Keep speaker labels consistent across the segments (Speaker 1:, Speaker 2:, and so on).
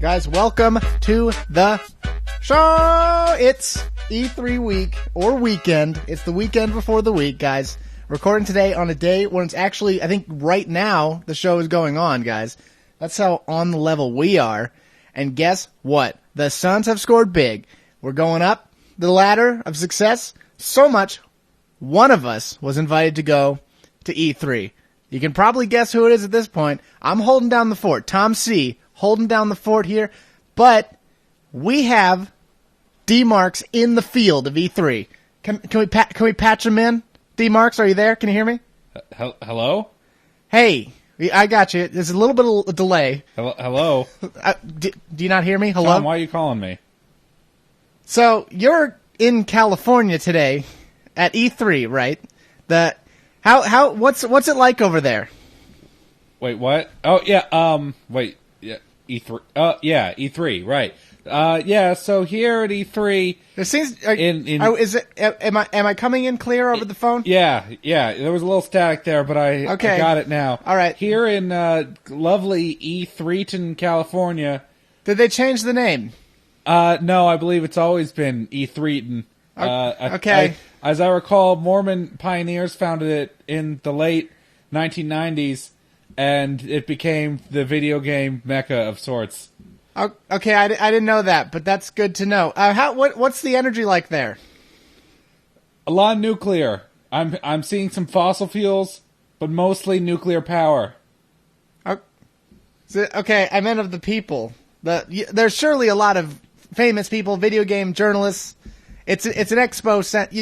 Speaker 1: Guys, welcome to the show. It's E3 week or weekend. It's the weekend before the week, guys. Recording today on a day when it's actually, I think right now, the show is going on, guys. That's how on the level we are. And guess what? The Suns have scored big. We're going up the ladder of success so much, one of us was invited to go to E3. You can probably guess who it is at this point. I'm holding down the fort. Tom C. holding down the fort here. But we have D-Marx in the field of E3. Can we patch him in? D-Marx, are you there? Can you hear me?
Speaker 2: Hello?
Speaker 1: Hey, I got you. There's a little bit of a delay.
Speaker 2: Hello?
Speaker 1: Do you not hear me? Hello?
Speaker 2: Tom, why are you calling me?
Speaker 1: So, you're in California today at E3, right? What's it like over there?
Speaker 2: Wait, what? Oh, yeah, wait, yeah, E3, yeah, E3, right. Yeah, so here at E3...
Speaker 1: There seems... am I coming in clear over the phone?
Speaker 2: Yeah, there was a little static there, but I got it now.
Speaker 1: All right.
Speaker 2: Here in, lovely E3ton, California...
Speaker 1: Did they change the name?
Speaker 2: No, I believe it's always been E3ton.
Speaker 1: Okay.
Speaker 2: As I recall, Mormon pioneers founded it in the late 1990s, and it became the video game mecca of sorts.
Speaker 1: Okay, I didn't know that, but that's good to know. What's the energy like there?
Speaker 2: A lot of nuclear. I'm seeing some fossil fuels, but mostly nuclear power.
Speaker 1: Okay, I meant of the people. There's surely a lot of famous people, video game journalists. It's an expo set.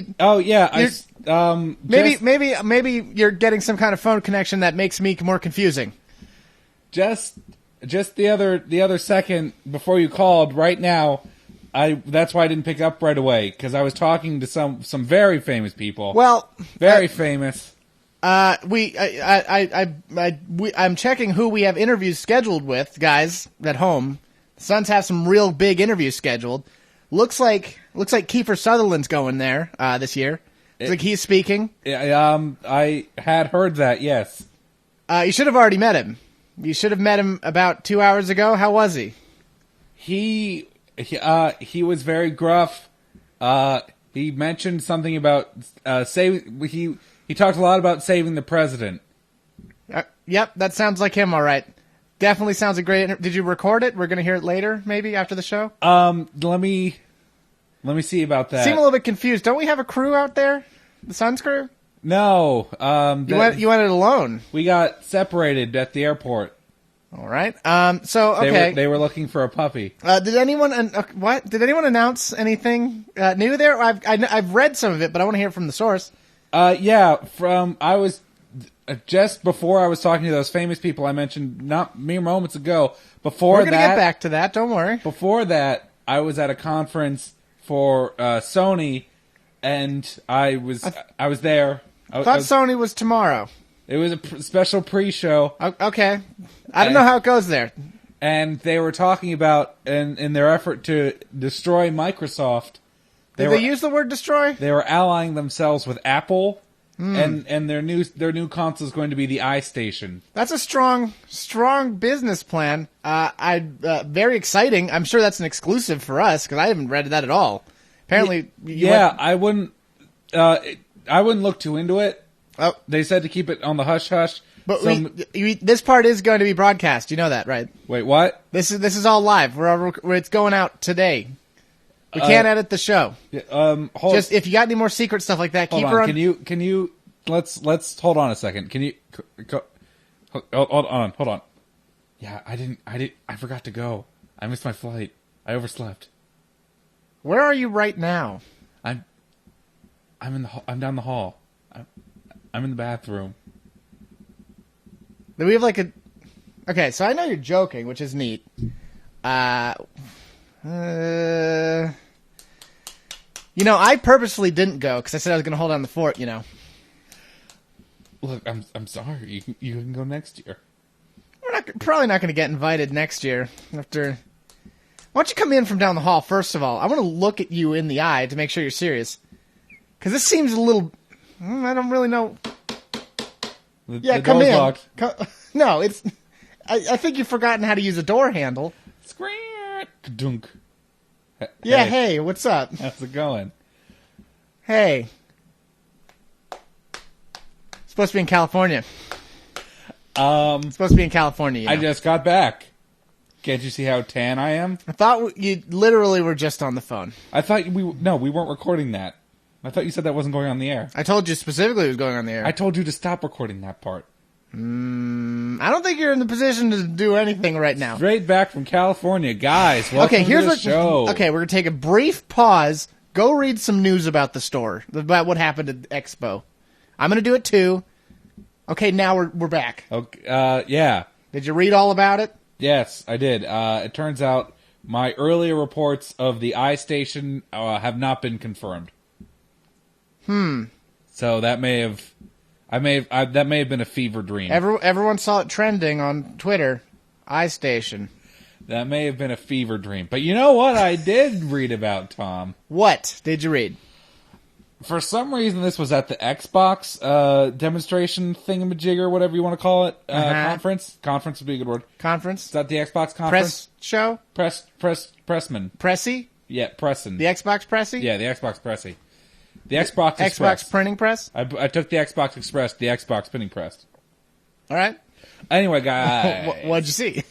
Speaker 1: Maybe you're getting some kind of phone connection that makes me more confusing.
Speaker 2: Just the other second before you called, right now, that's why I didn't pick up right away, because I was talking to some very famous people.
Speaker 1: Well,
Speaker 2: very famous.
Speaker 1: I'm checking who we have interviews scheduled with, guys at home. The Suns have some real big interviews scheduled. Looks like Kiefer Sutherland's going there this year. Looks like he's speaking.
Speaker 2: I had heard that. Yes.
Speaker 1: You should have already met him. You should have met him about 2 hours ago. How was he?
Speaker 2: He was very gruff. He mentioned something about saving. He talked a lot about saving the president.
Speaker 1: Yep, that sounds like him. All right. Definitely sounds a great. Did you record it? We're going to hear it later, maybe after the show.
Speaker 2: Let me see about that.
Speaker 1: Seem a little bit confused. Don't we have a crew out there? The Suns crew?
Speaker 2: No.
Speaker 1: You went it alone.
Speaker 2: We got separated at the airport.
Speaker 1: All right. So okay.
Speaker 2: They were looking for a puppy.
Speaker 1: Did anyone Did anyone announce anything new there? I've read some of it, but I want to hear from the source.
Speaker 2: Yeah. I was. Just before I was talking to those famous people I mentioned not mere moments ago,
Speaker 1: We're going to get back to that, don't worry.
Speaker 2: Before that, I was at a conference for Sony, and I was there.
Speaker 1: I thought Sony was tomorrow.
Speaker 2: It was a special pre-show.
Speaker 1: Okay. I don't know how it goes there.
Speaker 2: And they were talking about, in their effort to destroy Microsoft...
Speaker 1: Did they use the word destroy?
Speaker 2: They were allying themselves with Apple... And their new console is going to be the iStation.
Speaker 1: That's a strong business plan. Very exciting. I'm sure that's an exclusive for us because I haven't read that at all. Apparently,
Speaker 2: I wouldn't look too into it.
Speaker 1: Oh,
Speaker 2: they said to keep it on the hush hush.
Speaker 1: But this part is going to be broadcast. You know that, right?
Speaker 2: Wait, what?
Speaker 1: This is all live. It's going out today. We can't edit the show. Just if you got any more secret stuff like that, keep her on.
Speaker 2: Can you? Let's hold on a second. Can you? Hold on. Yeah, I forgot to go. I missed my flight. I overslept.
Speaker 1: Where are you right now?
Speaker 2: I'm down the hall. I'm in the bathroom.
Speaker 1: Do we have Okay, so I know you're joking, which is neat. I purposely didn't go because I said I was going to hold down the fort.
Speaker 2: Look, I'm sorry. You can go next year.
Speaker 1: We're probably not going to get invited next year. Why don't you come in from down the hall first of all? I want to look at you in the eye to make sure you're serious. Because this seems a little. I don't really know.
Speaker 2: The
Speaker 1: come
Speaker 2: door's
Speaker 1: in.
Speaker 2: Locked.
Speaker 1: No, it's. I think you've forgotten how to use a door handle.
Speaker 2: Scream. Dunk.
Speaker 1: Yeah, hey, what's up?
Speaker 2: How's it going?
Speaker 1: Hey. Supposed to be in California. Supposed to be in California, you know.
Speaker 2: I just got back. Can't you see how tan I am?
Speaker 1: I thought you literally were just on the phone.
Speaker 2: I thought we weren't recording that. I thought you said that wasn't going on the air.
Speaker 1: I told you specifically it was going on the air.
Speaker 2: I told you to stop recording that part.
Speaker 1: I don't think you're in the position to do anything right now.
Speaker 2: Straight back from California. Guys, welcome to the show.
Speaker 1: Okay, we're going to take a brief pause. Go read some news about the store, about what happened at Expo. I'm going to do it too. Okay, now we're back.
Speaker 2: Okay, yeah.
Speaker 1: Did you read all about it?
Speaker 2: Yes, I did. It turns out my earlier reports of the iStation have not been confirmed. So that may have been a fever dream.
Speaker 1: Everyone saw it trending on Twitter. iStation.
Speaker 2: That may have been a fever dream. But you know what I did read about, Tom?
Speaker 1: What did you read?
Speaker 2: For some reason, this was at the Xbox demonstration thingamajigger, whatever you want to call it. Conference. Conference would be a good word.
Speaker 1: Conference?
Speaker 2: Is that the Xbox conference?
Speaker 1: Press show?
Speaker 2: Pressman.
Speaker 1: Pressy?
Speaker 2: Yeah, Presson.
Speaker 1: The Xbox Pressy?
Speaker 2: Yeah, the Xbox Pressy. The Xbox Express.
Speaker 1: Xbox printing press?
Speaker 2: I took the Xbox Express, the Xbox printing press.
Speaker 1: All right.
Speaker 2: Anyway, guys.
Speaker 1: What'd you see?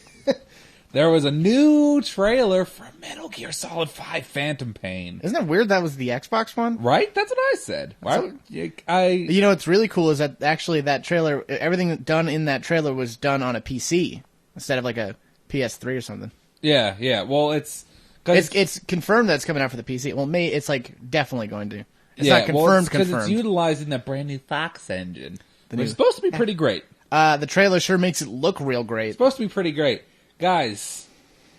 Speaker 2: There was a new trailer for Metal Gear Solid 5 Phantom Pain.
Speaker 1: Isn't it weird that was the Xbox one?
Speaker 2: Right? That's what I said. Why would
Speaker 1: You know what's really cool is that actually that trailer, everything done in that trailer was done on a PC instead of like a PS3 or something.
Speaker 2: Yeah. Well, it's
Speaker 1: confirmed that it's coming out for the PC. Well, it's like definitely going to. It's not confirmed.
Speaker 2: Because it's utilizing that brand new Fox engine. It's supposed to be pretty great.
Speaker 1: The trailer sure makes it look real great.
Speaker 2: It's supposed to be pretty great. Guys,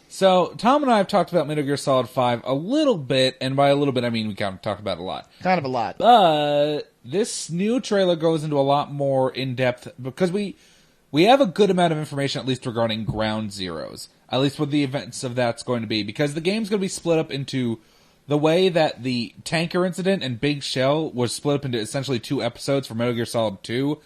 Speaker 2: so Tom and I have talked about Metal Gear Solid 5 a little bit, and by a little bit I mean we kind of talked about it a lot.
Speaker 1: Kind of a lot.
Speaker 2: But this new trailer goes into a lot more in-depth, because we have a good amount of information, at least regarding Ground Zeroes. At least what the events of that's going to be, because the game's going to be split up into the way that the tanker incident and Big Shell was split up into essentially 2 episodes for Metal Gear Solid 2.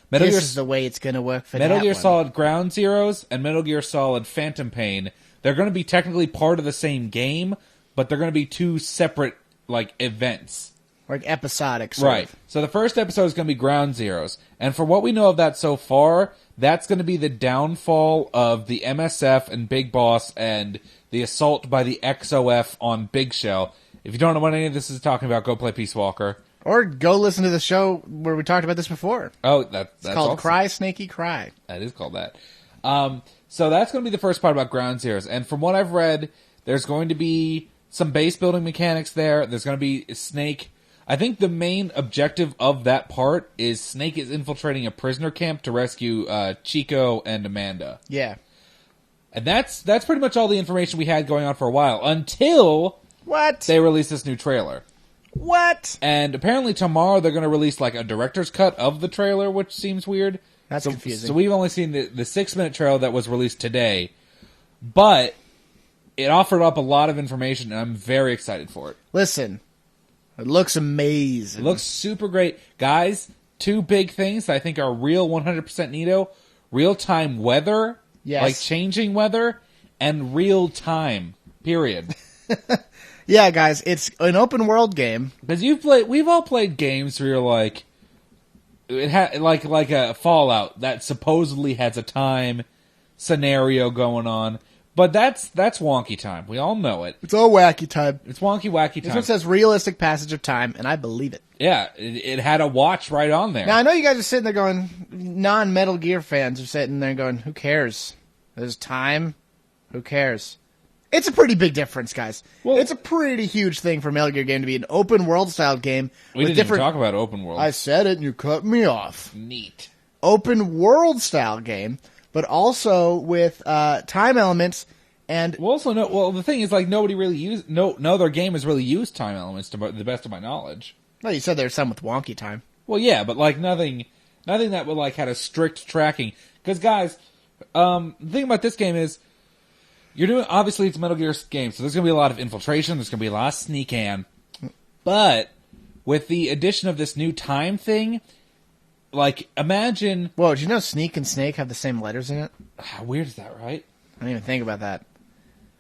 Speaker 1: This is the way it's going to work for
Speaker 2: Metal
Speaker 1: that
Speaker 2: Gear
Speaker 1: one.
Speaker 2: Solid Ground Zeroes and Metal Gear Solid Phantom Pain, they're going to be technically part of the same game, but they're going to be 2 separate, like, events.
Speaker 1: Like episodic, sort
Speaker 2: Right.
Speaker 1: of.
Speaker 2: So the first episode is going to be Ground Zeroes. And for what we know of that so far, that's going to be the downfall of the MSF and Big Boss and the assault by the XOF on Big Shell. If you don't know what any of this is talking about, go play Peace Walker.
Speaker 1: Or go listen to the show where we talked about this before.
Speaker 2: Oh, that's
Speaker 1: called
Speaker 2: awesome.
Speaker 1: Cry, Snakey, Cry.
Speaker 2: That is called that. So that's going to be the first part about Ground Zeroes. And from what I've read, there's going to be some base building mechanics there. There's going to be Snake. I think the main objective of that part is Snake is infiltrating a prisoner camp to rescue Chico and Amanda.
Speaker 1: Yeah.
Speaker 2: And that's pretty much all the information we had going on for a while, until they released this new trailer.
Speaker 1: What?
Speaker 2: And apparently tomorrow they're going to release like a director's cut of the trailer, which seems weird.
Speaker 1: That's confusing.
Speaker 2: So we've only seen the 6-minute trailer that was released today, but it offered up a lot of information, and I'm very excited for it.
Speaker 1: Listen, it looks amazing.
Speaker 2: It looks super great. Guys, 2 big things that I think are real 100% neato. Real-time weather, like changing weather, and real-time, period.
Speaker 1: Yeah, guys, it's an open world game.
Speaker 2: Because we've all played games where you're like, it had like a Fallout that supposedly has a time scenario going on, but that's wonky time. We all know it.
Speaker 1: It's all wacky time.
Speaker 2: It's wonky wacky time.
Speaker 1: This one says realistic passage of time, and I believe it.
Speaker 2: Yeah, it had a watch right on there.
Speaker 1: Now I know you guys are sitting there going, non-Metal Gear fans are sitting there going, who cares? There's time. Who cares? It's a pretty big difference, guys. Well, it's a pretty huge thing for a Metal Gear game to be an open-world style game.
Speaker 2: We didn't even talk about open world.
Speaker 1: I said it, and you cut me off.
Speaker 2: Neat.
Speaker 1: Open-world style game, but also with time elements. And
Speaker 2: the thing is, like, nobody really no other game has really used time elements to the best of my knowledge.
Speaker 1: Well, you said there's some with wonky time.
Speaker 2: Well, yeah, but like nothing that would like had a strict tracking. Because guys, the thing about this game is, obviously it's a Metal Gear game, so there's going to be a lot of infiltration, there's going to be a lot of sneak-an. But with the addition of this new time thing, like, imagine...
Speaker 1: Whoa, did you know Sneak and Snake have the same letters in it?
Speaker 2: How weird is that, right?
Speaker 1: I didn't even think about that.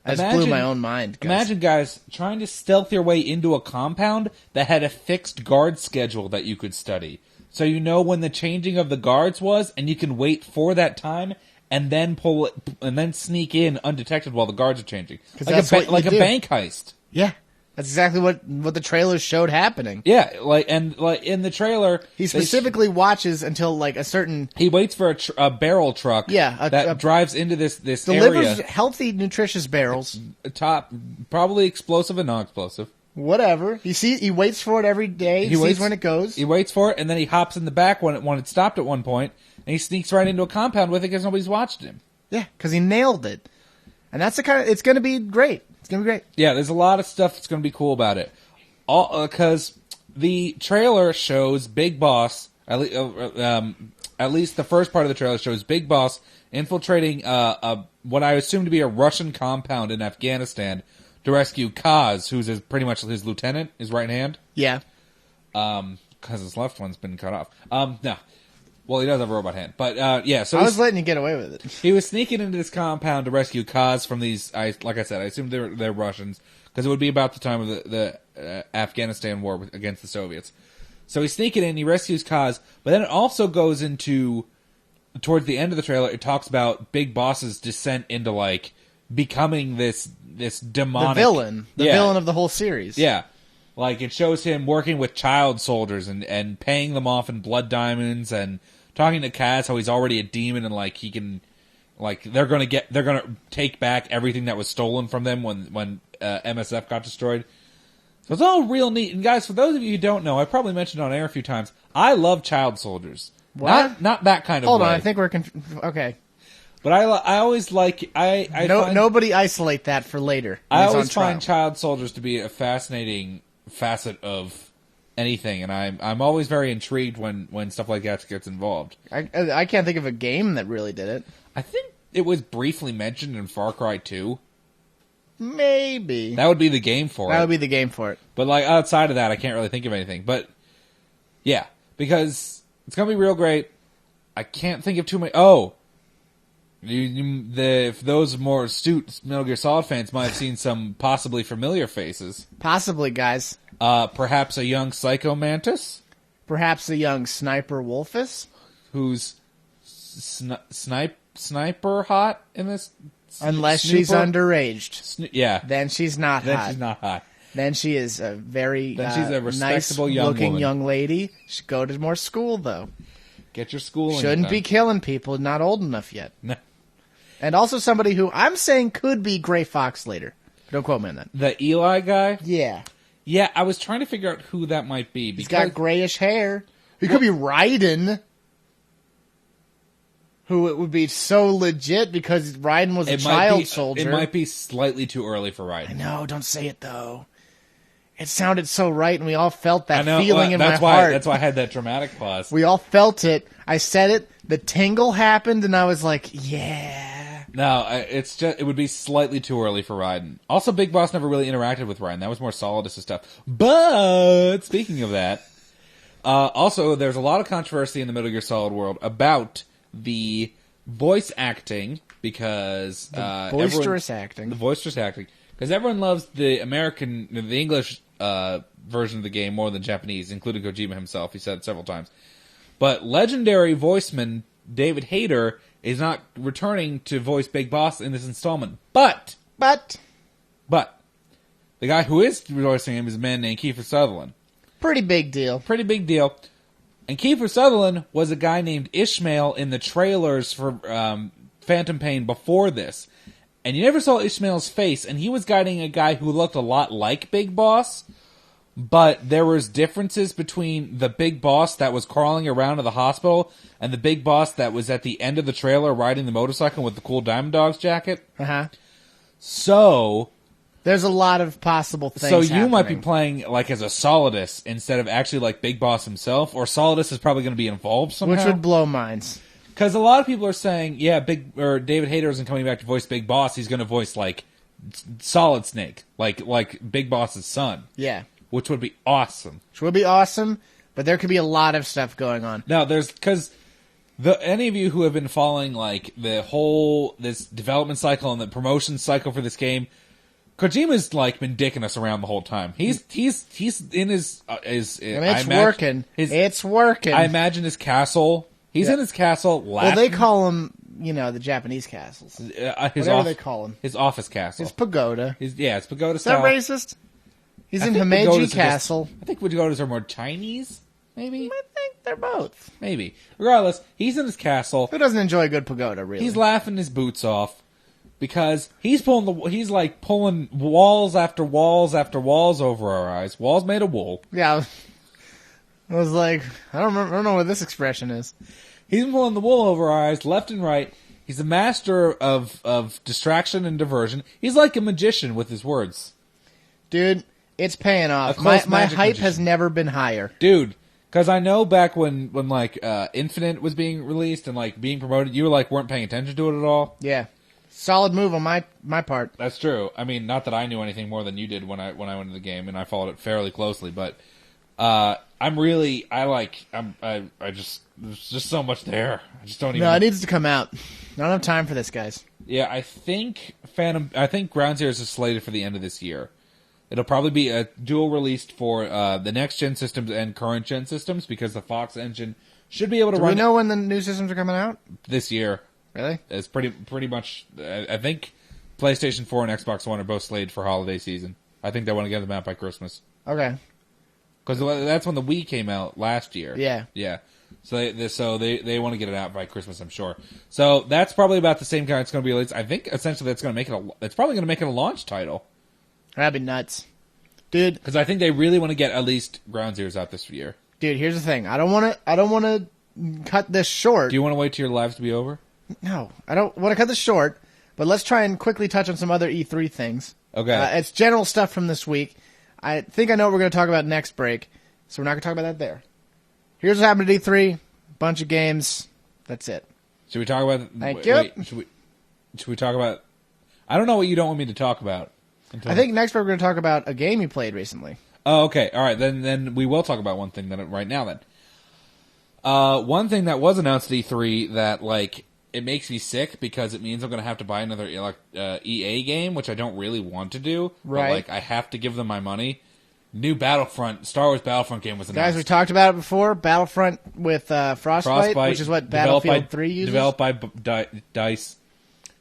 Speaker 1: That just blew my own mind. Guys.
Speaker 2: Imagine, guys, trying to stealth your way into a compound that had a fixed guard schedule that you could study. So you know when the changing of the guards was, and you can wait for that time, and then pull it, and then sneak in undetected while the guards are changing. Like a bank heist.
Speaker 1: Yeah. That's exactly what the trailer showed happening.
Speaker 2: Yeah, in the trailer,
Speaker 1: he specifically watches until like a certain.
Speaker 2: He waits for a barrel truck.
Speaker 1: Yeah,
Speaker 2: that drives into this
Speaker 1: delivers
Speaker 2: area.
Speaker 1: Healthy, nutritious barrels.
Speaker 2: Probably explosive and non-explosive.
Speaker 1: Whatever. He waits for it every day. He sees when it goes.
Speaker 2: He waits for it, and then he hops in the back when it stopped at one point, and he sneaks right into a compound with it because nobody's watched him.
Speaker 1: Yeah, because he nailed it, and that's the kind of. It's going to be great. It's going to be great.
Speaker 2: Yeah, there's a lot of stuff that's going to be cool about it. Because the trailer shows Big Boss, at least the first part of the trailer shows Big Boss infiltrating what I assume to be a Russian compound in Afghanistan to rescue Kaz, who's pretty much his lieutenant, his right hand.
Speaker 1: Yeah.
Speaker 2: Because his left one's been cut off. No. Well, he does have a robot hand. But, yeah. So
Speaker 1: I was letting you get away with it.
Speaker 2: He was sneaking into this compound to rescue Kaz from these, like I said, I assume they're Russians, because it would be about the time of the Afghanistan war against the Soviets. So he's sneaking in, he rescues Kaz, but then it also goes into, towards the end of the trailer, it talks about Big Boss's descent into, like, becoming this demonic...
Speaker 1: The villain of the whole series.
Speaker 2: Yeah. Like, it shows him working with child soldiers and paying them off in blood diamonds and talking to Kaz how he's already a demon and, like, he can... Like, they're gonna take back everything that was stolen from them when MSF got destroyed. So it's all real neat. And guys, for those of you who don't know, I probably mentioned on air a few times, I love child soldiers.
Speaker 1: What?
Speaker 2: Not that kind of
Speaker 1: Hold
Speaker 2: way.
Speaker 1: on, I think we're... okay.
Speaker 2: But I always like...
Speaker 1: nobody isolate that for later.
Speaker 2: I always find child soldiers to be a fascinating facet of anything, and I'm always very intrigued when stuff like that gets involved.
Speaker 1: I can't think of a game that really did it.
Speaker 2: I think it was briefly mentioned in Far Cry 2.
Speaker 1: Maybe.
Speaker 2: That would be the game for it.
Speaker 1: That would be the game for it.
Speaker 2: But like outside of that, I can't really think of anything. But yeah, because it's going to be real great. I can't think of too many... Oh! If those more astute Metal Gear Solid fans might have seen some possibly familiar faces.
Speaker 1: Possibly, guys.
Speaker 2: Perhaps a young Psycho Mantis?
Speaker 1: Perhaps a young Sniper Wolfus?
Speaker 2: Who's sniper hot in this?
Speaker 1: Unless she's underaged.
Speaker 2: Yeah.
Speaker 1: Then she's not hot.
Speaker 2: Then she's not hot.
Speaker 1: Then she is a very
Speaker 2: she's a respectable
Speaker 1: nice-looking young lady. Should go to more school, though.
Speaker 2: Get your schooling.
Speaker 1: Shouldn't be killing people. Not old enough yet.
Speaker 2: No.
Speaker 1: And also somebody who I'm saying could be Gray Fox later. Don't quote me on that.
Speaker 2: The Eli guy?
Speaker 1: Yeah.
Speaker 2: Yeah, I was trying to figure out who that might be.
Speaker 1: He's got grayish hair. He could be Raiden. Who it would be so legit because Raiden was a child soldier.
Speaker 2: It might be slightly too early for Raiden.
Speaker 1: I know, don't say it though. It sounded so right, and we all felt that feeling in my heart.
Speaker 2: That's why I had that dramatic pause.
Speaker 1: We all felt it. I said it. The tingle happened, and I was like, yeah.
Speaker 2: No, it would be slightly too early for Raiden. Also, Big Boss never really interacted with Raiden. That was more Solidus' stuff. But, speaking of that, also, there's a lot of controversy in the Metal Gear Solid world about the voice acting, because...
Speaker 1: The boisterous acting.
Speaker 2: Because everyone loves the English version of the game more than Japanese, including Kojima himself. He said it several times. But legendary voiceman David Hayter is not returning to voice Big Boss in this installment. But the guy who is voicing him is a man named Kiefer Sutherland.
Speaker 1: Pretty big deal.
Speaker 2: And Kiefer Sutherland was a guy named Ishmael in the trailers for Phantom Pain before this. And you never saw Ishmael's face, and he was guiding a guy who looked a lot like Big Boss, but there was differences between the Big Boss that was crawling around to the hospital and the Big Boss that was at the end of the trailer riding the motorcycle with the cool Diamond Dogs jacket.
Speaker 1: Uh-huh.
Speaker 2: So...
Speaker 1: there's a lot of possible things
Speaker 2: So you
Speaker 1: happening.
Speaker 2: might be playing like as a Solidus instead of actually like Big Boss himself, or Solidus is probably going to be involved somehow.
Speaker 1: Which would blow minds.
Speaker 2: Because a lot of people are saying, yeah, David Hayter isn't coming back to voice Big Boss. He's going to voice like Solid Snake, like Big Boss's son.
Speaker 1: Yeah,
Speaker 2: which would be awesome.
Speaker 1: But there could be a lot of stuff going on.
Speaker 2: Now, because Any of you who have been following like this development cycle and the promotion cycle for this game, Kojima's like been dicking us around the whole time. He's in his
Speaker 1: it's working. It's working.
Speaker 2: I imagine his castle. He's in his castle.
Speaker 1: Well, they call him, the Japanese castles. Whatever they call him.
Speaker 2: His office castle.
Speaker 1: His pagoda.
Speaker 2: It's pagoda
Speaker 1: Is
Speaker 2: style.
Speaker 1: that racist? He's in Himeji Castle.
Speaker 2: I think pagodas are more Chinese. Maybe.
Speaker 1: I think they're both.
Speaker 2: Maybe. Regardless, he's in his castle.
Speaker 1: Who doesn't enjoy a good pagoda? Really?
Speaker 2: He's laughing his boots off. Because he's pulling walls after walls after walls over our eyes. Walls made of wool.
Speaker 1: Yeah, I was like, I don't know what this expression is.
Speaker 2: He's pulling the wool over our eyes, left and right. He's a master of distraction and diversion. He's like a magician with his words.
Speaker 1: Dude, it's paying off. My hype
Speaker 2: magician.
Speaker 1: has never been higher.
Speaker 2: Dude, because I know back when Infinite was being released and like being promoted, you weren't paying attention to it at all.
Speaker 1: Yeah. Solid move on my part.
Speaker 2: That's true. I mean, not that I knew anything more than you did when I went into the game, and I followed it fairly closely. But there's just so much there. I just don't even.
Speaker 1: No, it needs to come out. I don't have time for this, guys.
Speaker 2: Yeah, I think Ground Zeroes is slated for the end of this year. It'll probably be a dual released for the next gen systems and current gen systems because the Fox engine should be able to run.
Speaker 1: Do we know when the new systems are coming out?
Speaker 2: This year.
Speaker 1: Really?
Speaker 2: It's pretty much. I think PlayStation 4 and Xbox One are both slated for holiday season. I think they want to get them out by Christmas.
Speaker 1: Okay.
Speaker 2: Because that's when the Wii came out last year.
Speaker 1: Yeah.
Speaker 2: Yeah. So they want to get it out by Christmas, I'm sure. So that's probably about the same kind it's going to be released. I think essentially that's going to make it's probably going to make it a launch title.
Speaker 1: That'd be nuts, dude.
Speaker 2: Because I think they really want to get at least Ground Zeroes out this year.
Speaker 1: Dude, here's the thing. I don't want to cut this short.
Speaker 2: Do you want to wait till your lives to be over?
Speaker 1: No, I don't want to cut this short, but let's try and quickly touch on some other E3 things.
Speaker 2: Okay.
Speaker 1: It's general stuff from this week. I think I know what we're going to talk about next break, so we're not going to talk about that there. Here's what happened at E3. Bunch of games. That's it.
Speaker 2: Should we talk about...
Speaker 1: Thank you.
Speaker 2: Wait, should we talk about... I don't know what you don't want me to talk about.
Speaker 1: I think next we're going to talk about a game you played recently.
Speaker 2: Oh, okay. All right, then we will talk about one thing right now then. One thing that was announced at E3 that, it makes me sick because it means I'm going to have to buy another EA game, which I don't really want to do.
Speaker 1: Right.
Speaker 2: But, I have to give them my money. New Star Wars Battlefront game was announced.
Speaker 1: Guys, we talked about it before. Battlefront with Frostbite, which is what Battlefield 3 uses.
Speaker 2: Developed by DICE.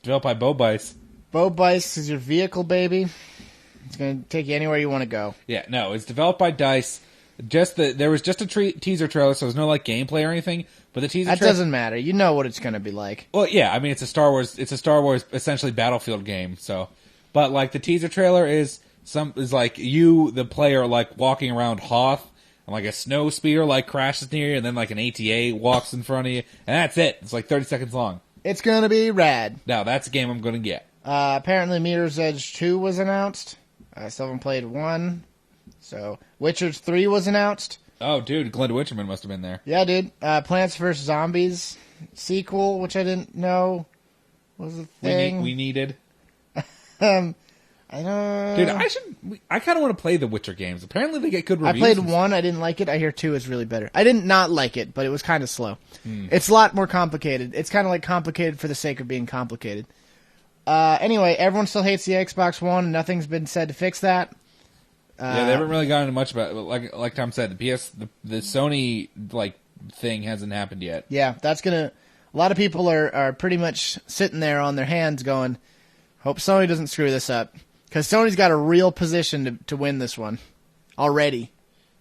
Speaker 2: Developed by Bo Bice.
Speaker 1: Bo Bice is your vehicle, baby. It's going to take you anywhere you want to go.
Speaker 2: Yeah, no, it's developed by DICE. There was just a teaser trailer, so there's no gameplay or anything. But the teaser trailer
Speaker 1: doesn't matter. You know what it's going to be like.
Speaker 2: Well, yeah, I mean it's a Star Wars essentially Battlefield game. So, but the teaser trailer is you, the player, walking around Hoth, and a snow speeder crashes near you, and then an ATA walks in front of you, and that's it. It's 30 seconds long.
Speaker 1: It's going to be rad.
Speaker 2: Now that's a game I'm going to get.
Speaker 1: Apparently, Mirror's Edge 2 was announced. I still haven't played 1. So, Witcher 3 was announced.
Speaker 2: Oh, dude, Glenda Witcherman must have been there.
Speaker 1: Yeah, dude. Plants vs. Zombies sequel, which I didn't know was a thing.
Speaker 2: We needed.
Speaker 1: I don't...
Speaker 2: Dude, I kind of want to play the Witcher games. Apparently they get good reviews.
Speaker 1: I played 1, I didn't like it. I hear 2 is really better. I didn't not like it, but it was kind of slow. It's a lot more complicated. It's kind of complicated for the sake of being complicated. Anyway, everyone still hates the Xbox One, and nothing's been said to fix that.
Speaker 2: Yeah, they haven't really gone into much about it. Like Tom said, the Sony thing hasn't happened yet.
Speaker 1: Yeah, that's gonna. A lot of people are pretty much sitting there on their hands, going, "Hope Sony doesn't screw this up," because Sony's got a real position to win this one already.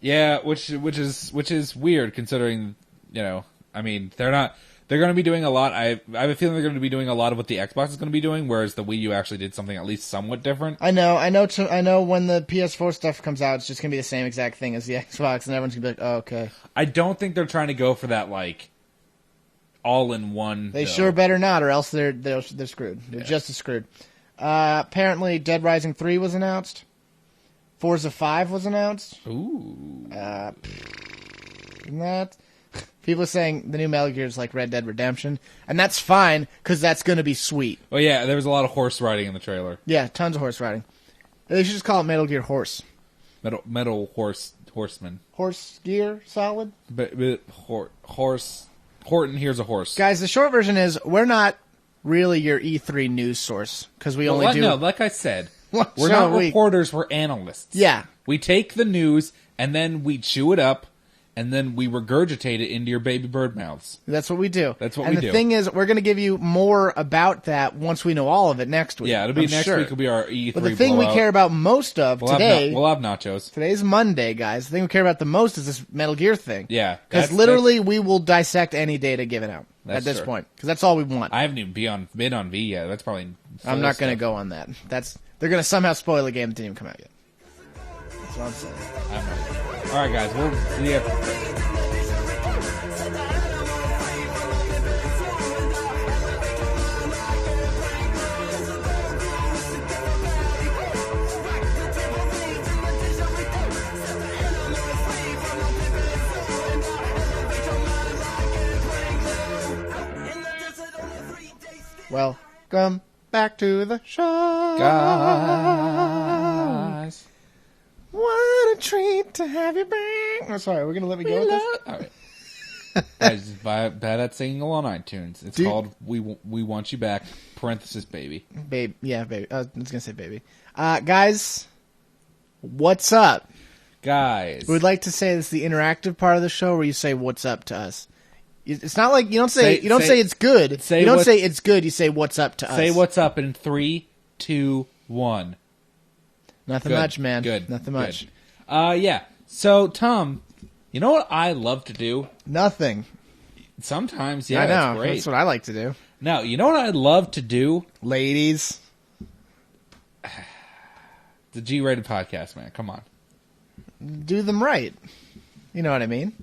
Speaker 2: Yeah, which is weird considering I mean they're not. They're going to be doing a lot. I have a feeling they're going to be doing a lot of what the Xbox is going to be doing, whereas the Wii U actually did something at least somewhat different. I know
Speaker 1: when the PS4 stuff comes out, it's just going to be the same exact thing as the Xbox, and everyone's going to be like, oh, okay.
Speaker 2: I don't think they're trying to go for that, all-in-one.
Speaker 1: They sure better not, or else they're screwed. They're just as screwed. Apparently, Dead Rising 3 was announced. Forza 5 was announced.
Speaker 2: Ooh.
Speaker 1: And that... People are saying the new Metal Gear is like Red Dead Redemption, and that's fine, because that's going to be sweet.
Speaker 2: Oh, yeah, there was a lot of horse riding in the trailer.
Speaker 1: Yeah, tons of horse riding. They should just call it Metal Gear Horse.
Speaker 2: Metal Horseman.
Speaker 1: Horse Gear Solid?
Speaker 2: Horse Horton, here's a horse.
Speaker 1: Guys, the short version is we're not really your E3 news source because we only do...
Speaker 2: No, like I said,
Speaker 1: One
Speaker 2: we're
Speaker 1: show
Speaker 2: not
Speaker 1: a week.
Speaker 2: reporters, we're analysts.
Speaker 1: Yeah.
Speaker 2: We take the news, and then we chew it up, and then we regurgitate it into your baby bird mouths.
Speaker 1: That's what we do.
Speaker 2: That's what
Speaker 1: and
Speaker 2: we do.
Speaker 1: And the thing is, we're going to give you more about that once we know all of it next week.
Speaker 2: Yeah, it'll be
Speaker 1: I'm
Speaker 2: next
Speaker 1: sure.
Speaker 2: week will be our E3
Speaker 1: But the thing
Speaker 2: blowout.
Speaker 1: we care about most of today...
Speaker 2: We'll have nachos.
Speaker 1: Today's Monday, guys. The thing we care about the most is this Metal Gear thing.
Speaker 2: Yeah.
Speaker 1: Because literally we will dissect any data given out at this point. Because that's all we want.
Speaker 2: I haven't even been on V yet. That's probably...
Speaker 1: I'm not going to go on that. They're going to somehow spoil a game that didn't even come out yet. That's what I'm saying.
Speaker 2: All right, guys. We'll see you.
Speaker 1: Welcome back to the show.
Speaker 2: Guys.
Speaker 1: What a treat to have you back. Oh, sorry, we're going to let me go with this?
Speaker 2: All right. Guys, just buy that single on iTunes. It's called We Want You Back, parenthesis, baby.
Speaker 1: Babe, yeah, baby. I was going to say baby. Guys, what's up?
Speaker 2: Guys.
Speaker 1: We would like to say this is the interactive part of the show where you say what's up to us. It's not like you don't say it's good. You don't say it's good. You say what's up to us.
Speaker 2: Say what's up in 3, 2, 1.
Speaker 1: Nothing
Speaker 2: Good.
Speaker 1: much, man.
Speaker 2: Good.
Speaker 1: Nothing much.
Speaker 2: Good. Yeah. So, Tom, you know what I love to do?
Speaker 1: Nothing.
Speaker 2: Sometimes, yeah,
Speaker 1: I know.
Speaker 2: it's great.
Speaker 1: That's what I like to do.
Speaker 2: Now, you know what I love to do?
Speaker 1: Ladies.
Speaker 2: The G-rated podcast, man. Come on.
Speaker 1: Do them right. You know what I mean?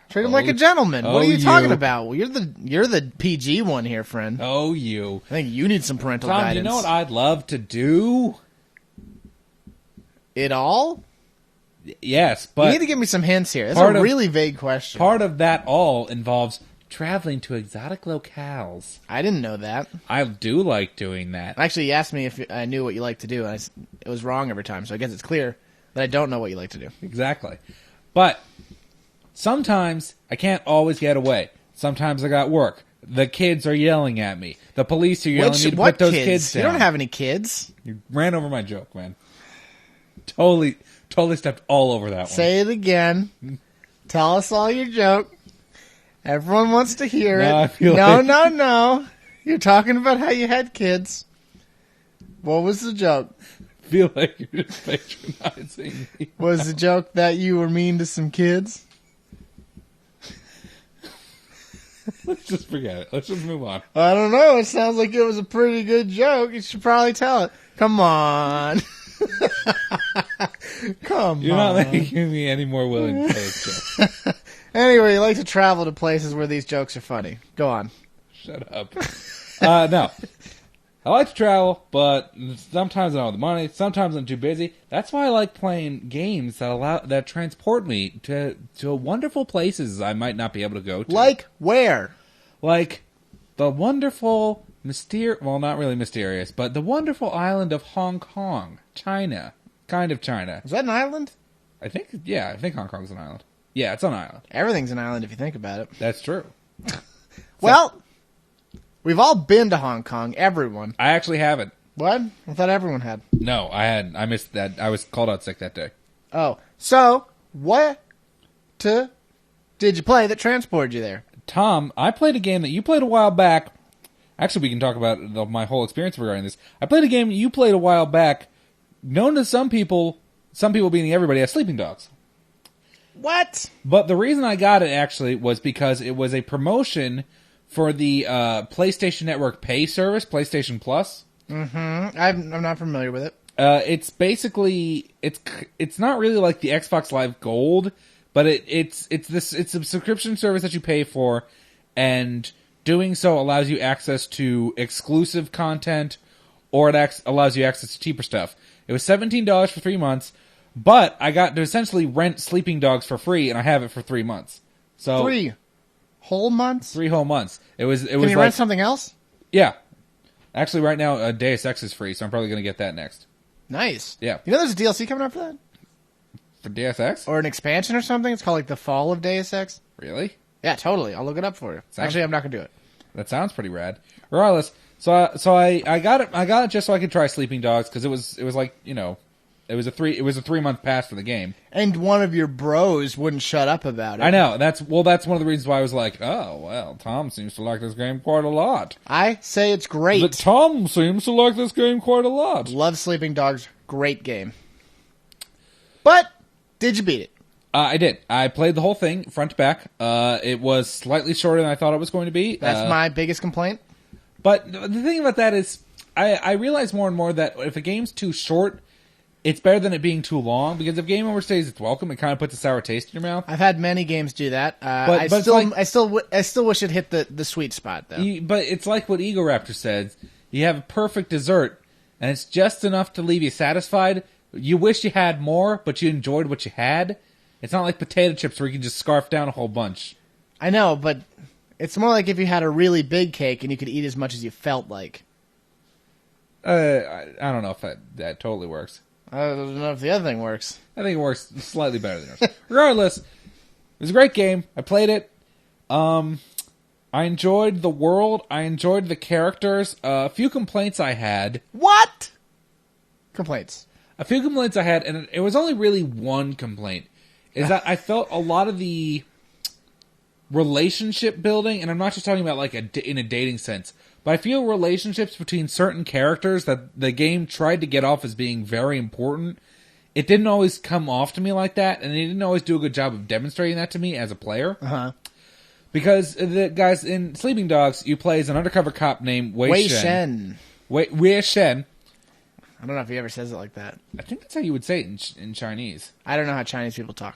Speaker 1: Treat them like a gentleman. What are you talking about? Well, you're the PG one here, friend.
Speaker 2: Oh, you.
Speaker 1: I think you need some parental
Speaker 2: Tom,
Speaker 1: guidance.
Speaker 2: you know what I'd love to do?
Speaker 1: It all?
Speaker 2: Yes, but...
Speaker 1: You need to give me some hints here. That's a really vague question.
Speaker 2: Part of that all involves traveling to exotic locales.
Speaker 1: I didn't know that.
Speaker 2: I do like doing that.
Speaker 1: Actually, you asked me if I knew what you like to do, and it was wrong every time, so I guess it's clear that I don't know what you like to do.
Speaker 2: Exactly. But sometimes I can't always get away. Sometimes I got work. The kids are yelling at me. The police are yelling at me to put those kids down.
Speaker 1: You don't have any kids.
Speaker 2: You ran over my joke, man. Totally stepped all over that one.
Speaker 1: Say it again. Tell us all your joke. Everyone wants to hear it.
Speaker 2: I feel
Speaker 1: No. You're talking about how you had kids. What was the joke?
Speaker 2: I feel like you're just patronizing me.
Speaker 1: Was the joke that you were mean to some kids?
Speaker 2: Let's just forget it. Let's just move on.
Speaker 1: I don't know. It sounds like it was a pretty good joke. You should probably tell it. Come on. Come on.
Speaker 2: You're not making me any more willing to tell this joke.
Speaker 1: Anyway, you like to travel to places where these jokes are funny. Go on.
Speaker 2: Shut up. No. I like to travel, but sometimes I don't have the money. Sometimes I'm too busy. That's why I like playing games that transport me to wonderful places I might not be able to go to.
Speaker 1: Like where?
Speaker 2: Like the wonderful, well, not really mysterious, but the wonderful island of Hong Kong, China. Kind of China.
Speaker 1: Is that an island?
Speaker 2: I think Hong Kong's an island. Yeah, it's an island.
Speaker 1: Everything's an island if you think about it.
Speaker 2: That's true.
Speaker 1: Well, we've all been to Hong Kong, everyone.
Speaker 2: I actually haven't.
Speaker 1: What? I thought everyone had.
Speaker 2: No, I hadn't. I missed that. I was called out sick that day.
Speaker 1: Oh. So, what did you play that transported you there?
Speaker 2: Tom, I played a game that you played a while back. Actually, we can talk about my whole experience regarding this. I played a game you played a while back, known to some people meaning everybody, as Sleeping Dogs.
Speaker 1: What?
Speaker 2: But the reason I got it, actually, was because it was a promotion for the PlayStation Network Pay service, PlayStation Plus.
Speaker 1: Mm-hmm. I'm not familiar with it.
Speaker 2: It's basically it's not really like the Xbox Live Gold, but it's a subscription service that you pay for, and doing so allows you access to exclusive content, or it allows you access to cheaper stuff. It was $17 for 3 months, but I got to essentially rent Sleeping Dogs for free, and I have it for 3 months. So
Speaker 1: 3 whole months?
Speaker 2: 3 whole months. Can
Speaker 1: you rent something else?
Speaker 2: Yeah. Actually, right now, Deus Ex is free, so I'm probably going to get that next.
Speaker 1: Nice.
Speaker 2: Yeah.
Speaker 1: You know there's a DLC coming up for that?
Speaker 2: For Deus Ex?
Speaker 1: Or an expansion or something? It's called like The Fall of Deus Ex?
Speaker 2: Really?
Speaker 1: Yeah, totally. I'll look it up for you. Actually, I'm not gonna do it.
Speaker 2: That sounds pretty rad. Regardless, so I got it just so I could try Sleeping Dogs because it was like, you know, it was a 3-month pass for the game. And
Speaker 1: one of your bros wouldn't shut up about it.
Speaker 2: I know. That's one of the reasons why I was like, oh well, Tom seems to like this game quite a lot.
Speaker 1: I say it's great.
Speaker 2: But Tom seems to like this game quite a lot.
Speaker 1: Love Sleeping Dogs. Great game. But did you beat it?
Speaker 2: I did. I played the whole thing, front to back. It was slightly shorter than I thought it was going to be.
Speaker 1: That's my biggest complaint.
Speaker 2: But the thing about that is, I realize more and more that if a game's too short, it's better than it being too long, because if game overstays its welcome, it kind of puts a sour taste in your mouth.
Speaker 1: I've had many games do that. I still wish it hit the sweet spot, though.
Speaker 2: But it's like what Ego Raptor said. You have a perfect dessert, and it's just enough to leave you satisfied. You wish you had more, but you enjoyed what you had. It's not like potato chips where you can just scarf down a whole bunch.
Speaker 1: I know, but it's more like if you had a really big cake and you could eat as much as you felt like.
Speaker 2: I don't know if that totally works.
Speaker 1: I don't know if the other thing works.
Speaker 2: I think it works slightly better than yours. Regardless, it was a great game. I played it. I enjoyed the world. I enjoyed the characters. A few complaints I had.
Speaker 1: What? Complaints.
Speaker 2: A few complaints I had, and it was only really one complaint. Is that I felt a lot of the relationship building, and I'm not just talking about like in a dating sense, but I feel relationships between certain characters that the game tried to get off as being very important. It didn't always come off to me like that, and they didn't always do a good job of demonstrating that to me as a player.
Speaker 1: Uh-huh.
Speaker 2: Because the guys in Sleeping Dogs, you play as an undercover cop named Wei Shen. Wei Shen.
Speaker 1: I don't know if he ever says it like that.
Speaker 2: I think that's how you would say it in Chinese.
Speaker 1: I don't know how Chinese people talk.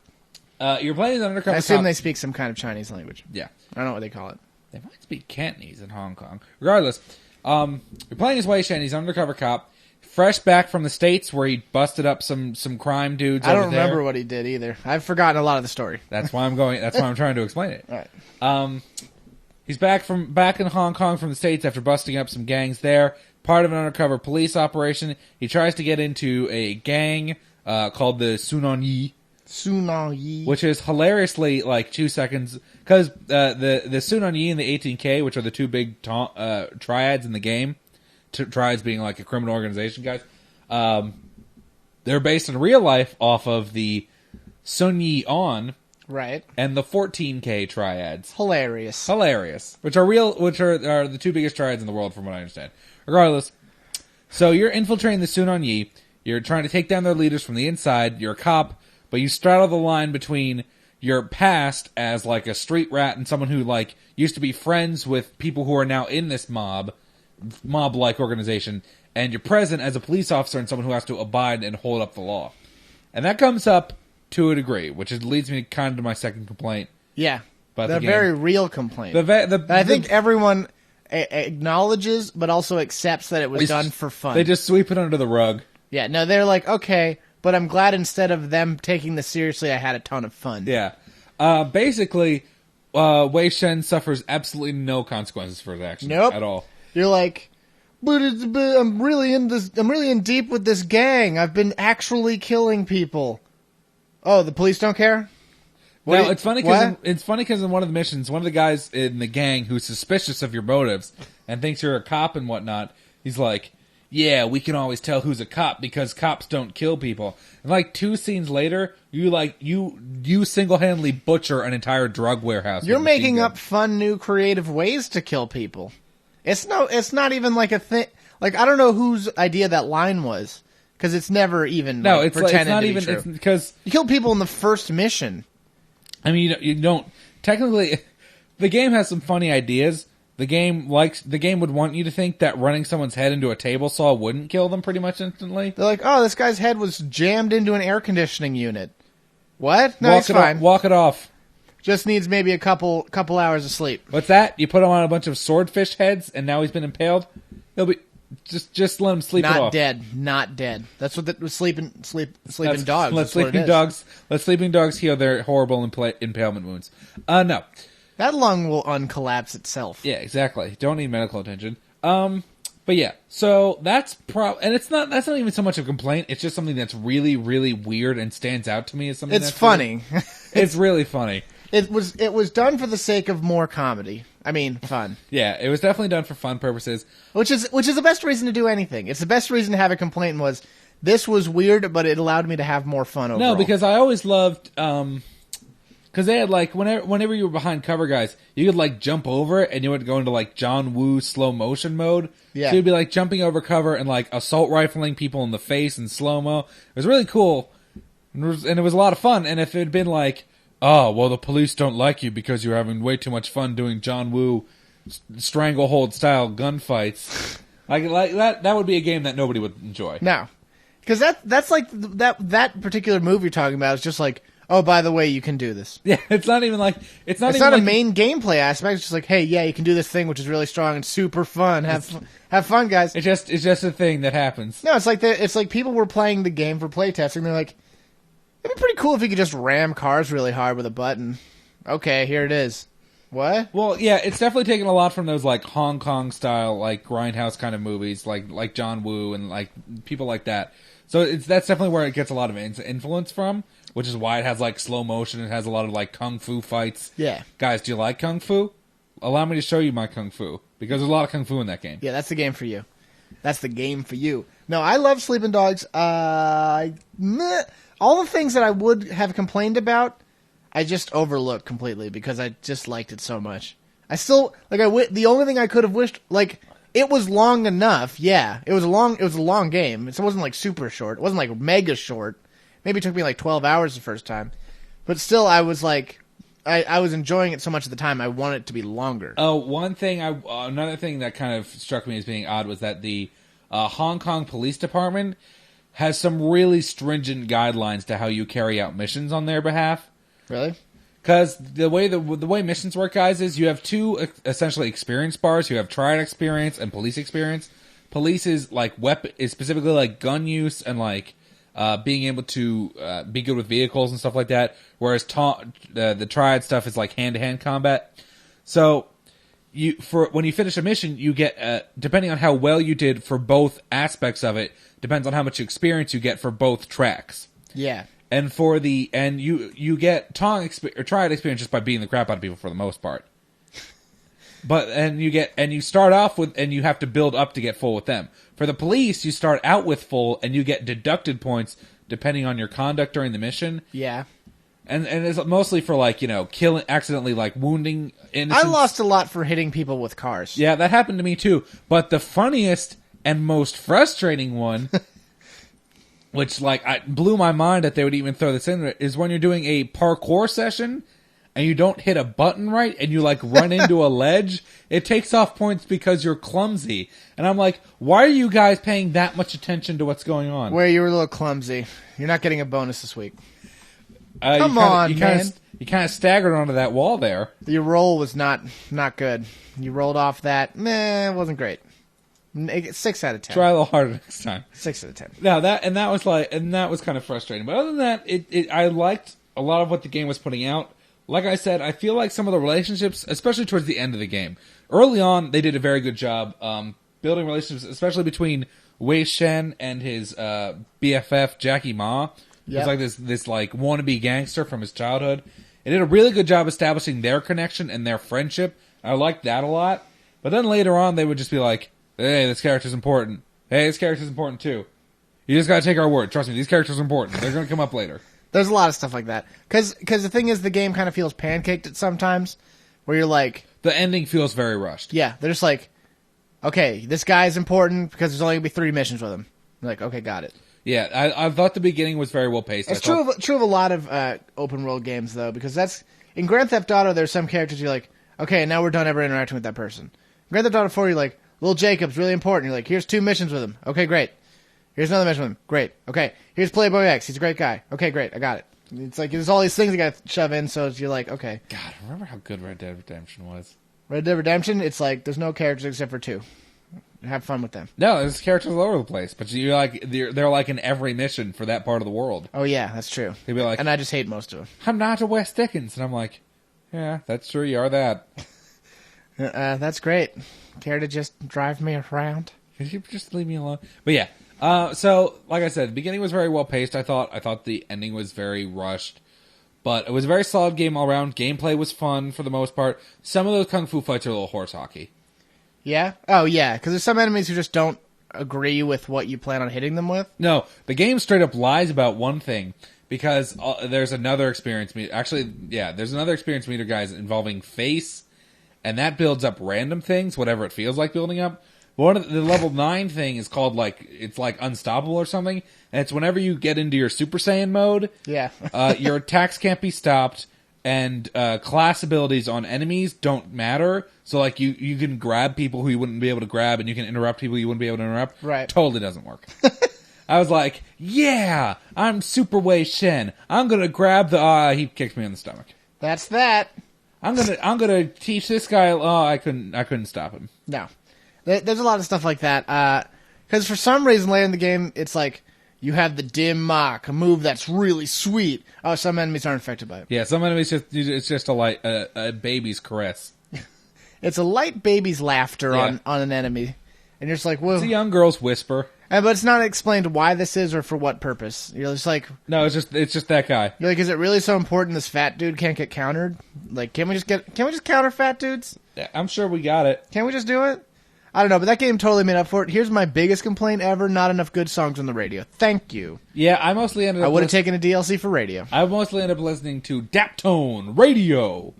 Speaker 2: You're playing as an undercover cop.
Speaker 1: I assume they speak some kind of Chinese language.
Speaker 2: Yeah.
Speaker 1: I don't know what they call it.
Speaker 2: They might speak Cantonese in Hong Kong. Regardless, you're playing as Wei Shen. He's an undercover cop. Fresh back from the States where he busted up some crime dudes
Speaker 1: I don't remember what he did either. I've forgotten a lot of the story.
Speaker 2: That's why I'm trying to explain it.
Speaker 1: All right.
Speaker 2: He's back in Hong Kong from the States after busting up some gangs there. Part of an undercover police operation. He tries to get into a gang called the Sunonyi. Which is hilariously like 2 seconds, because the Sunonyi and the 18K, which are the two big triads in the game, triads being like a criminal organization, guys, they're based in real life off of the Sunyi On,
Speaker 1: right,
Speaker 2: and the 14K triads.
Speaker 1: Hilarious,
Speaker 2: which are the two biggest triads in the world, from what I understand. Regardless, so you're infiltrating the Sunonyi. You're trying to take down their leaders from the inside. You're a cop. But you straddle the line between your past as like a street rat and someone who like used to be friends with people who are now in this mob-like organization, and your present as a police officer and someone who has to abide and hold up the law. And that comes up to a degree, which leads me kind of to my second complaint.
Speaker 1: Yeah,
Speaker 2: about
Speaker 1: the very real complaint. I think everyone acknowledges, but also accepts that it was done for fun.
Speaker 2: They just sweep it under the rug.
Speaker 1: Yeah, no, they're like, okay. But I'm glad instead of them taking this seriously, I had a ton of fun.
Speaker 2: Yeah. Basically, Wei Shen suffers absolutely no consequences for his actions at all. You're
Speaker 1: like, but I'm really in deep with this gang. I've been actually killing people. Oh, the police don't care?
Speaker 2: No, it's funny because in one of the missions, one of the guys in the gang who's suspicious of your motives and thinks you're a cop and whatnot, he's like, yeah, we can always tell who's a cop because cops don't kill people. And like 2 scenes later, you single-handedly butcher an entire drug warehouse.
Speaker 1: You're making up fun, new, creative ways to kill people. It's not even like a thing. Like, I don't know whose idea that line was, because it's never even pretended to be true.
Speaker 2: Because
Speaker 1: you kill people in the first mission.
Speaker 2: I mean, you don't technically. The game has some funny ideas. The game would want you to think that running someone's head into a table saw wouldn't kill them pretty much instantly.
Speaker 1: They're like, oh, this guy's head was jammed into an air conditioning unit. What? No, it's fine.
Speaker 2: Walk it off.
Speaker 1: Just needs maybe a couple hours of sleep.
Speaker 2: What's that? You put him on a bunch of swordfish heads, and now he's been impaled? He'll be just let him sleep it off.
Speaker 1: Not dead. That's what the sleeping dogs.
Speaker 2: Let sleeping dogs heal their horrible impalement wounds. No.
Speaker 1: That lung will uncollapse itself.
Speaker 2: Yeah, exactly. Don't need medical attention. But yeah, so that's and that's not even so much a complaint. It's just something that's really, really weird and stands out to me as something.
Speaker 1: It's funny.
Speaker 2: It's really funny.
Speaker 1: It was done for the sake of more comedy. I mean, fun.
Speaker 2: Yeah, it was definitely done for fun purposes.
Speaker 1: Which is the best reason to do anything. It's the best reason to have a complaint was this was weird, but it allowed me to have more fun overall.
Speaker 2: No, because I always loved because they had like whenever you were behind cover guys, you could like jump over and you would go into like John Woo slow motion mode.
Speaker 1: Yeah.
Speaker 2: So you'd be like jumping over cover and like assault rifling people in the face in slow mo. It was really cool, and it was a lot of fun. And if it had been like, oh, well, the police don't like you because you're having way too much fun doing John Woo stranglehold style gunfights. like that would be a game that nobody would enjoy.
Speaker 1: No. Because that's like that particular move you're talking about is just like, oh, by the way, you can do this.
Speaker 2: Yeah, it's not even like it's not
Speaker 1: a main gameplay aspect. It's just like, hey, yeah, you can do this thing which is really strong and super fun. Have fun, guys.
Speaker 2: It's just a thing that happens.
Speaker 1: No, it's like people were playing the game for playtesting. They're like, it'd be pretty cool if you could just ram cars really hard with a button. Okay, here it is. What?
Speaker 2: Well, yeah, it's definitely taken a lot from those like Hong Kong style, like grindhouse kind of movies, like John Woo and like people like that. So that's definitely where it gets a lot of influence from, which is why it has like slow motion. It has a lot of like kung fu fights.
Speaker 1: Yeah,
Speaker 2: guys, do you like kung fu? Allow me to show you my kung fu because there's a lot of kung fu in that game.
Speaker 1: Yeah, that's the game for you. That's the game for you. No, I love Sleeping Dogs. All the things that I would have complained about, I just overlooked completely because I just liked it so much. I still the only thing I could have wished it was long enough. Yeah, it was a long game. It wasn't like super short. It wasn't like mega short. Maybe it took me like 12 hours the first time, but still, I was like, I was enjoying it so much at the time. I want it to be longer.
Speaker 2: Oh, another thing that kind of struck me as being odd was that the Hong Kong Police Department has some really stringent guidelines to how you carry out missions on their behalf. Really? Because the way missions work, guys, is you have two essentially experience bars. You have triad experience and police experience. Police is like is specifically like gun use and like being able to be good with vehicles and stuff like that. Whereas the triad stuff is like hand-to-hand combat. So when you finish a mission, you get depending on how well you did for both aspects of it, depends on how much experience you get for both tracks.
Speaker 1: Yeah.
Speaker 2: And you get triad experience just by beating the crap out of people for the most part. You start off with and you have to build up to get full with them. For the police, you start out with full and you get deducted points depending on your conduct during the mission.
Speaker 1: Yeah.
Speaker 2: And it's mostly for like, killing accidentally like wounding innocents.
Speaker 1: I lost a lot for hitting people with cars.
Speaker 2: Yeah, that happened to me too. But the funniest and most frustrating one which, blew my mind that they would even throw this in there, is when you're doing a parkour session and you don't hit a button right and you, run into a ledge, it takes off points because you're clumsy. And I'm like, why are you guys paying that much attention to what's going on?
Speaker 1: Where you were a little clumsy. You're not getting a bonus this week.
Speaker 2: Come on, man. You kind of staggered onto that wall there.
Speaker 1: Your roll was not good. You rolled off that. It wasn't great. 6 out of 10.
Speaker 2: Try a little harder next time.
Speaker 1: 6 out of 10.
Speaker 2: Now that was kind of frustrating. But other than that, I liked a lot of what the game was putting out. Like I said, I feel like some of the relationships, especially towards the end of the game, early on they did a very good job building relationships, especially between Wei Shen and his BFF Jackie Ma. Yep. He's like this wannabe gangster from his childhood. It did a really good job establishing their connection and their friendship. I liked that a lot. But then later on, they would just be like, hey, this character's important. Hey, this character's important too. You just gotta take our word. Trust me, these characters are important. They're gonna come up later.
Speaker 1: There's a lot of stuff like that. Because the thing is, the game kind of feels pancaked at sometimes, where you're like...
Speaker 2: The ending feels very rushed.
Speaker 1: Yeah, they're just like, okay, this guy's important because there's only gonna be 3 missions with him. You're like, okay, got it.
Speaker 2: Yeah, I thought the beginning was very well paced.
Speaker 1: It's true of a lot of open world games, though, because that's... In Grand Theft Auto, there's some characters you're like, okay, now we're done ever interacting with that person. In Grand Theft Auto 4, you're like, Little Jacob's really important. You're like, here's 2 missions with him. Okay, great. Here's another mission with him. Great. Okay. Here's Playboy X. He's a great guy. Okay, great. I got it. It's like, there's all these things you gotta shove in, so you're like, okay.
Speaker 2: God, remember how good Red Dead Redemption was?
Speaker 1: Red Dead Redemption, it's like, there's no characters except for 2. Have fun with them.
Speaker 2: No, there's characters all over the place, but you're like, they're like in every mission for that part of the world.
Speaker 1: Oh yeah, that's true.
Speaker 2: They'd be like,
Speaker 1: and I just hate most of them.
Speaker 2: I'm not a West Dickens, and I'm like, yeah, that's true, you are that.
Speaker 1: That's great. Care to just drive me around?
Speaker 2: Could you just leave me alone? But yeah, so like I said, the beginning was very well paced. I thought the ending was very rushed, But it was a very solid game all around. Gameplay was fun for the most part. Some of those kung fu fights are a little horse hockey.
Speaker 1: Yeah? Oh, yeah, because there's some enemies who just don't agree with what you plan on hitting them with.
Speaker 2: No, the game straight up lies about one thing, because there's another experience meter. Actually, yeah, there's another experience meter, guys, involving face, and that builds up random things, whatever it feels like building up. One of the level 9 thing is called, it's like Unstoppable or something, and it's whenever you get into your Super Saiyan mode,
Speaker 1: Yeah.
Speaker 2: your attacks can't be stopped, and class abilities on enemies don't matter. So, like, you can grab people who you wouldn't be able to grab, and you can interrupt people you wouldn't be able to interrupt.
Speaker 1: Right.
Speaker 2: Totally doesn't work. I was like, yeah, I'm Super Wei Shen. I'm gonna grab he kicked me in the stomach.
Speaker 1: That's that.
Speaker 2: I'm gonna teach this guy. I couldn't stop him.
Speaker 1: No. There's a lot of stuff like that. Because for some reason later in the game, it's like, you have the dim mock, a move that's really sweet. Oh, some enemies aren't affected by it.
Speaker 2: Yeah, some enemies it's just a baby's caress.
Speaker 1: It's a light baby's laughter on an enemy. And you're just like, whoa.
Speaker 2: It's a young girl's whisper.
Speaker 1: But it's not explained why this is or for what purpose. You're just like...
Speaker 2: No, it's just that guy.
Speaker 1: You're like, is it really so important this fat dude can't get countered? Like, can we just counter fat dudes?
Speaker 2: Yeah, I'm sure we got it.
Speaker 1: Can we just do it? I don't know, but that game totally made up for it. Here's my biggest complaint ever: not enough good songs on the radio. Thank you.
Speaker 2: Yeah, I mostly ended up...
Speaker 1: I would have taken a DLC for radio.
Speaker 2: I mostly ended up listening to Daptone Radio,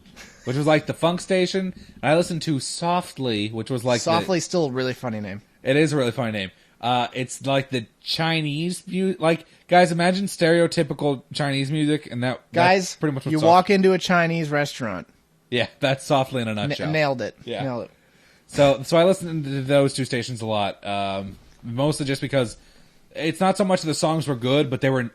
Speaker 2: which was like the funk station. And I listened to Softly, which was like...
Speaker 1: Softly's still a really funny name.
Speaker 2: It is a really funny name. It's like the Chinese music. Like, guys, imagine stereotypical Chinese music, and that's pretty much what
Speaker 1: you walk into a Chinese restaurant.
Speaker 2: Yeah, that's Softly in a nutshell.
Speaker 1: Nailed it.
Speaker 2: Yeah.
Speaker 1: Nailed it.
Speaker 2: So I listened to those two stations a lot, mostly just because it's not so much the songs were good, but they were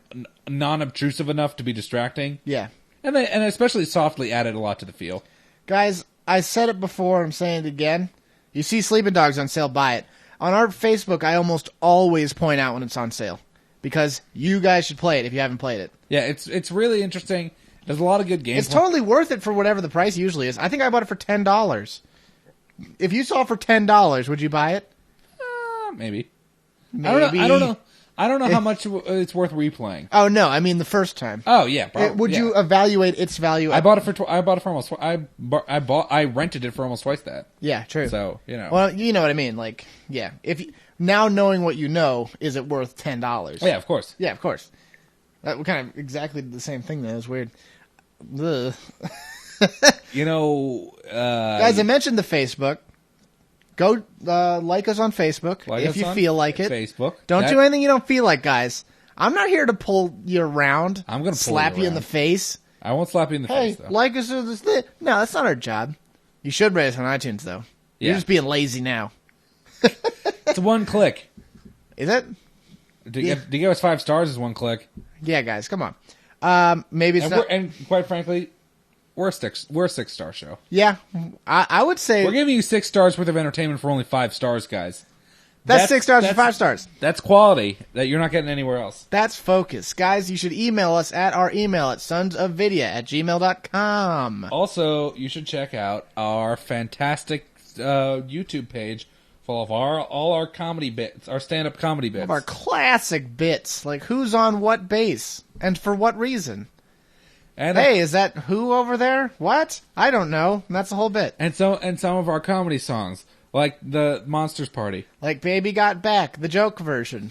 Speaker 2: non-obtrusive enough to be distracting.
Speaker 1: Yeah.
Speaker 2: And especially Softly added a lot to the feel.
Speaker 1: Guys, I said it before, I'm saying it again. You see Sleeping Dogs on sale, buy it. On our Facebook, I almost always point out when it's on sale, because you guys should play it if you haven't played it.
Speaker 2: Yeah, it's really interesting. There's a lot of good games.
Speaker 1: It's totally worth it for whatever the price usually is. I think I bought it for $10. If you saw it for $10, would you buy it?
Speaker 2: Maybe.
Speaker 1: Maybe.
Speaker 2: I don't know how much it's worth replaying.
Speaker 1: Oh no, I mean the first time.
Speaker 2: Oh yeah, probably,
Speaker 1: would you evaluate its value?
Speaker 2: I bought it for almost. I rented it for almost twice that.
Speaker 1: Yeah, true.
Speaker 2: So you know.
Speaker 1: Well, you know what I mean. Like, yeah. Now knowing what you know, is it worth $10?
Speaker 2: Yeah, of course.
Speaker 1: Yeah, of course. That kind of exactly the same thing. That is weird. Ugh. Guys, I mentioned the Facebook. Go like us on Facebook if you feel like it.
Speaker 2: Facebook.
Speaker 1: Don't do anything you don't feel like, guys. I'm not here to pull you around.
Speaker 2: I'm going to
Speaker 1: slap you in the face.
Speaker 2: I won't slap you in the face, though.
Speaker 1: Hey, like us. No, that's not our job. You should rate us on iTunes, though.
Speaker 2: Yeah.
Speaker 1: You're just being lazy now.
Speaker 2: It's one click.
Speaker 1: Is it?
Speaker 2: To give us 5 stars is one click.
Speaker 1: Yeah, guys, come on. Maybe it's not.
Speaker 2: And quite frankly, we're a 6-star show.
Speaker 1: Yeah, I would say
Speaker 2: we're giving you 6 stars worth of entertainment for only 5 stars, guys.
Speaker 1: That's 6 stars for 5 stars.
Speaker 2: That's quality that you're not getting anywhere else.
Speaker 1: That's focus. Guys, you should email us at our email at sonsofvidya@gmail.com.
Speaker 2: Also, you should check out our fantastic YouTube page full of all our comedy bits, our stand-up comedy bits.
Speaker 1: Of our classic bits, like who's on what base and for what reason. And hey, is that who over there? What? I don't know. And that's the whole bit.
Speaker 2: And some of our comedy songs, like the Monsters Party,
Speaker 1: like Baby Got Back, the joke version.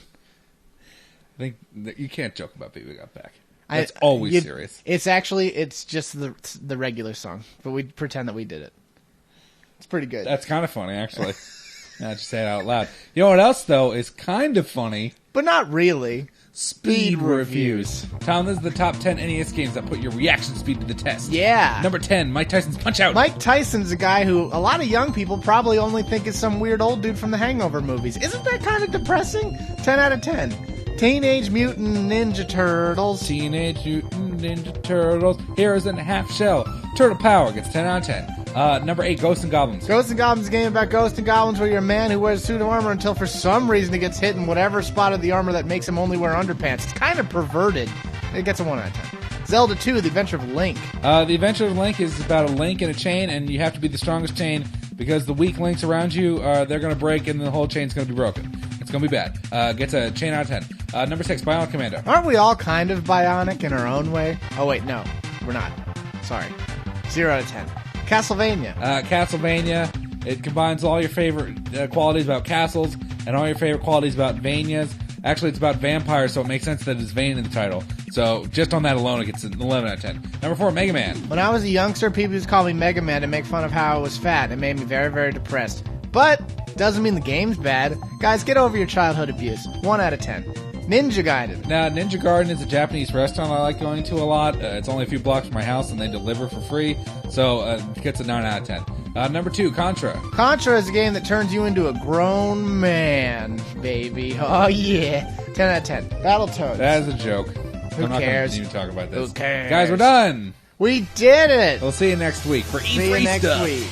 Speaker 2: I think you can't joke about Baby Got Back. That's always serious.
Speaker 1: It's just the regular song, but we pretend that we did it. It's pretty good.
Speaker 2: That's kind of funny, actually. Now that you say it out loud. You know what else, though, is kind of funny?
Speaker 1: But not really.
Speaker 2: Speed reviews. Tom, this is the top 10 NES games that put your reaction speed to the test.
Speaker 1: Yeah.
Speaker 2: Number 10, Mike Tyson's Punch-Out!
Speaker 1: Mike Tyson's a guy who a lot of young people probably only think is some weird old dude from the Hangover movies. Isn't that kind of depressing? 10 out of 10. Teenage Mutant Ninja Turtles.
Speaker 2: Teenage Mutant Ninja Turtles. Heroes in a Half Shell. Turtle Power gets 10 out of 10. Number 8, Ghosts and Goblins.
Speaker 1: Ghosts and Goblins is a game about ghosts and goblins where you're a man who wears a suit of armor until for some reason he gets hit in whatever spot of the armor that makes him only wear underpants. It's kind of perverted. It gets a 1 out of 10. Zelda 2, The Adventure of Link.
Speaker 2: The Adventure of Link is about a link in a chain, and you have to be the strongest chain because the weak links around you, they're going to break and the whole chain's going to be broken. It's going to be bad. Gets a chain out of 10. Number 6, Bionic Commando.
Speaker 1: Aren't we all kind of bionic in our own way? Oh, wait, no. We're not. Sorry. 0 out of 10. Castlevania.
Speaker 2: Castlevania. It combines all your favorite qualities about castles and all your favorite qualities about Vanias. Actually, it's about vampires, so it makes sense that it's Vane in the title. So just on that alone, it gets an 11 out of 10. Number 4, Mega Man.
Speaker 1: When I was a youngster, people used to call me Mega Man to make fun of how I was fat. It made me very, very depressed. But doesn't mean the game's bad. Guys, get over your childhood abuse. 1 out of 10. Ninja Gaiden.
Speaker 2: Now, Ninja Garden is a Japanese restaurant I like going to a lot. It's only a few blocks from my house, and they deliver for free. So it gets a 9 out of 10. Number 2, Contra.
Speaker 1: Contra is a game that turns you into a grown man, baby. Oh, yeah. 10 out of 10. Battletoads.
Speaker 2: That is a joke.
Speaker 1: Who
Speaker 2: I'm not
Speaker 1: cares?
Speaker 2: going to even talk about this.
Speaker 1: Who cares?
Speaker 2: Guys, we're done.
Speaker 1: We did it.
Speaker 2: We'll see you next week for
Speaker 1: See you
Speaker 2: E3
Speaker 1: next
Speaker 2: stuff.
Speaker 1: week.